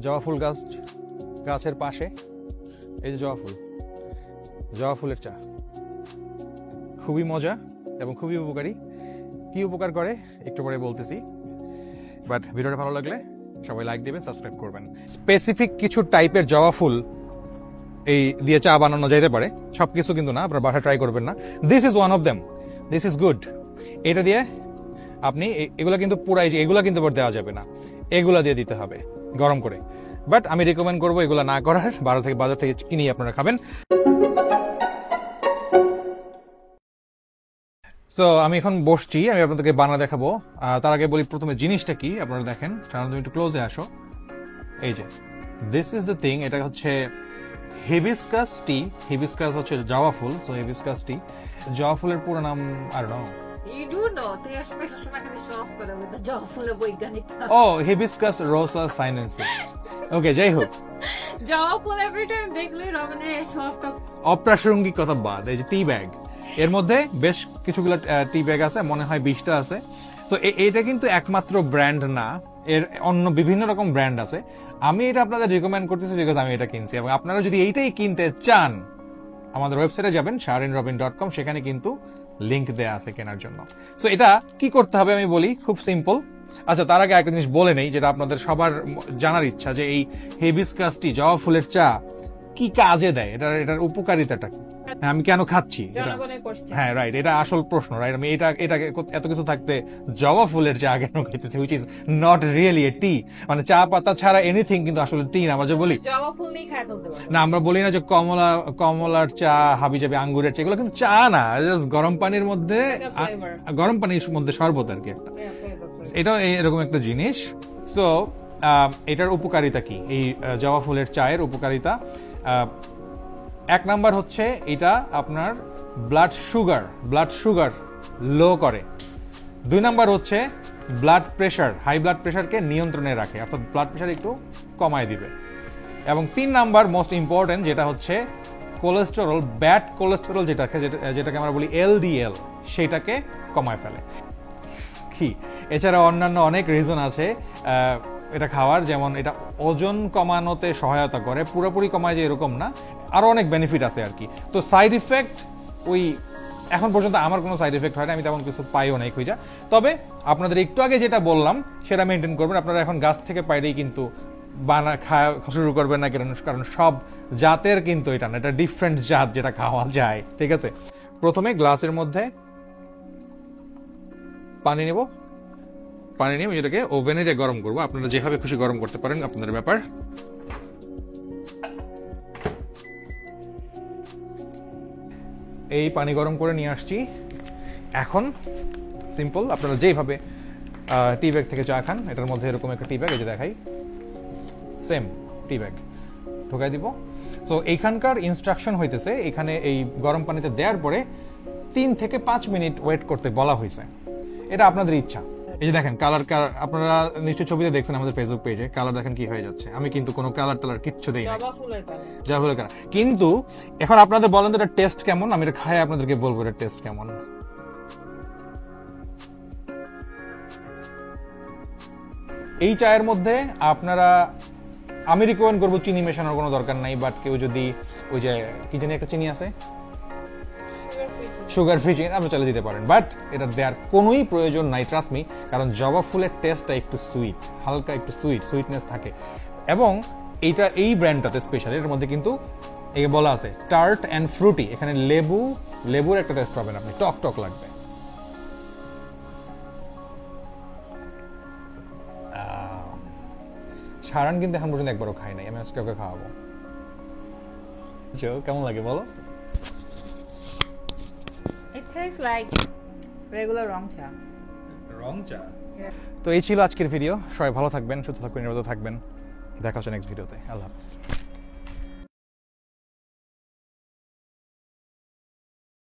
জবা ফুল গাছের পাশে এই যে জবা ফুলের চা খুবই মজা এবং খুবই উপকারী। কি উপকার করে একটু পরে বলতেছি, বাট ভিডিওটা ভালো লাগলে সবাই লাইক দিবেন, সাবস্ক্রাইব করবেন। স্পেসিফিক কিছু টাইপের জবা ফুল এই দিয়ে চা বানানো যেতে পারে, সবকিছু কিন্তু না, আপনার বাসা ট্রাই করবেন না। This is one of them, this is good. এটা দিয়ে আপনি এগুলা কিন্তু পুরাই, এগুলা কিন্তু দেওয়া যাবে না, এগুলা দিয়ে দিতে হবে গরম করে। বাট আমি রিকমেন্ড করবো এগুলা না করার, বাজার থেকে কিনে আপনারা খাবেন। তো আমি এখন বসছি, আমি আপনাদেরকে বানা দেখাবো। তার আগে বলি প্রথমে জিনিসটা কি, আপনারা দেখেন। তুমি একটু ক্লোজে আসো। এই যে দিস ইজ দ্য থিং, এটা হচ্ছে হিবিস্কাস টি। হিবিস্কাস হচ্ছে জবা ফুল, সো হিবিস্কাস টি। জবা ফুলের পুরো নাম আর নো You do know, তুই আসলে সবসময় খালি শো অফ করে with the জবা ফুলের বৈজ্ঞানিক। ও হিবিস্কাস রোসা সাইনেন্সিস। ওকে, যাই হোক, জবা ফুল এভরি টাইম দেখলেই রমনের শো অফটা। অপ্রাসঙ্গিক কথা বাদ, এই যে টি ব্যাগ, এর মধ্যে বেশ কিছুগুলো টি ব্যাগ আছে, মনে হয় 20টা আছে। তো এটা কিন্তু একমাত্র ব্র্যান্ড না, এর অন্য বিভিন্ন রকম ব্র্যান্ড আছে। আমি এটা আপনাদের রিকমেন্ড করতেছি বিকজ আমি এটা কিনছি, এবং আপনারা যদি এইটাই কিনতে চান আমাদের ওয়েবসাইটে যাবেন sharinrobin.com, সেখানে কিন্তু লিংক দেয়া আছে কেনার জন্য। সো এটা কি করতে হবে আমি বলি, খুব সিম্পল। আচ্ছা, তার আগে একটা জিনিস বলে নেই যেটা আপনাদের সবার জানার ইচ্ছা, যে এই হিবিস্কাস টি, জবা ফুলের চা কি কাজে দেয়, এটার উপকারিতাটা কি, আমি কেন খাচ্ছি। হ্যাঁ, রাইট, এটা আসল প্রশ্ন, রাইট। আমি এটা এত কিছু থাকতে জবা ফুলের চা কেন খাইতেছি, which is not really a tea. মানে চা পাতা ছাড়া এনিথিং কিন্তু আসলে টি না। আমরা যে বলি জবা ফুল নিয়ে খাই ফেলতে পারি না, আমরা বলি না যে কমলার চা, হাবিজাবি আঙ্গুরের চা, এগুলো কিন্তু চা না, জাস্ট গরম পানির মধ্যে শরবত আর কি একটা। এটা এরকম একটা জিনিস। সো এটার উপকারিতা কি, এই জবা ফুলের চায়ের উপকারিতা? 1 নাম্বার হচ্ছে এটা আপনার ব্লাড সুগার লো করে। 2 নাম্বার হচ্ছে হাই ব্লাড প্রেশারকে নিয়ন্ত্রণে রাখে, অর্থাৎ ব্লাড প্রেশার একটু কমায় দিবে। এবং 3 নাম্বার মোস্ট ইম্পর্টেন্ট, যেটা হচ্ছে কোলেস্টেরল, ব্যাড কোলেস্টেরল যেটাকে আমরা বলি LDL, সেটাকে কমায় ফেলে। কি এছাড়া অন্যান্য অনেক রিজন আছে এটা খাওয়ার, যেমন এটা ওজন কমানোতে সহায়তা করে, পুরোপুরি কমায় যে এরকম না, আরো অনেক বেনিফিট আছে আর কি। তো সাইড ইফেক্ট এখন পর্যন্ত আমার কোনো সাইড ইফেক্ট হয় না, আমি তেমন কিছু পাইও নাই খুঁজা। তবে আপনাদের একটু আগে যেটা বললাম সেটা মেনটেন করবেন। আপনারা এখন গাছ থেকে পাইলেই কিন্তু খাওয়া শুরু করবেন না, কারণ সব জাতের কিন্তু এটা না, এটা ডিফারেন্ট জাত যেটা খাওয়া যায়, ঠিক আছে। প্রথমে গ্লাসের মধ্যে পানি নিয়ে এটাকে ওভেনে দিয়ে গরম করবো। আপনারা যেভাবে খুশি গরম করতে পারেন, আপনাদের ব্যাপার। এই পানি গরম করে নিয়ে আসছি। এখন সিম্পল, আপনারা যেভাবে টি ব্যাগ থেকে চা খান, এটার মধ্যে এরকম একটা টি ব্যাগ, এই যে দেখাই, সেম টি ব্যাগ ঢোকাই দিব। সো এইখানকার ইনস্ট্রাকশন হইতেছে, এখানে এই গরম পানিতে দেওয়ার পরে 3 থেকে 5 মিনিট ওয়েট করতে বলা হয়েছে। এটা আপনাদের ইচ্ছা। এই যে দেখেন কালার, আপনারা নিশ্চয়ই ছবিতে দেখছেন আমাদের ফেসবুক পেজে, কালার দেখেন কি হয়ে যাচ্ছে। আমি কিন্তু কোনো কালার কিচ্ছু দেই না, জবা ফুলের কালার। কিন্তু এখন আপনাদের বলেন তো এটা টেস্ট কেমন, আমি এটা খাই আপনাদেরকে বলবো এটা টেস্ট কেমন। এই চায়ের মধ্যে আপনারা, আমি রিকমেন্ড করবো চিনি মেশানোর কোনো দরকার নাই, বাট কেউ যদি ওই যে কি জানি একটা চিনি আছে, সুগার ফ্রি চিনি, আপনি চলে দিতে পারেন, বাট এটা দেওয়ার কোনোই প্রয়োজন নাই, ট্রাস্ট মি। কারণ জবা ফুলের টেস্টটা একটু সুইট, হালকা একটু সুইটনেস থাকে। এবং এই ব্র্যান্ডটাতে স্পেশালি এর মধ্যে কিন্তু এই বলা আছে টার্ট অ্যান্ড ফ্রুটি। এখানে লেবুর একটা টেস্ট পাবেন আপনি, টক লাগবে। সারান কিন্তু এখন পর্যন্ত একবারও খাই নাই, আমি আজকে ওকে খাওয়াবো। কেমন লাগে বলো? It tastes like regular রং চা। তো এই ছিল আজকের ভিডিও। সবাই ভালো থাকবেন, সুস্থ থাকবেন, নিরাপদে থাকবেন। দেখা হচ্ছে নেক্সট ভিডিওতে। আল্লাহ হাফেজ।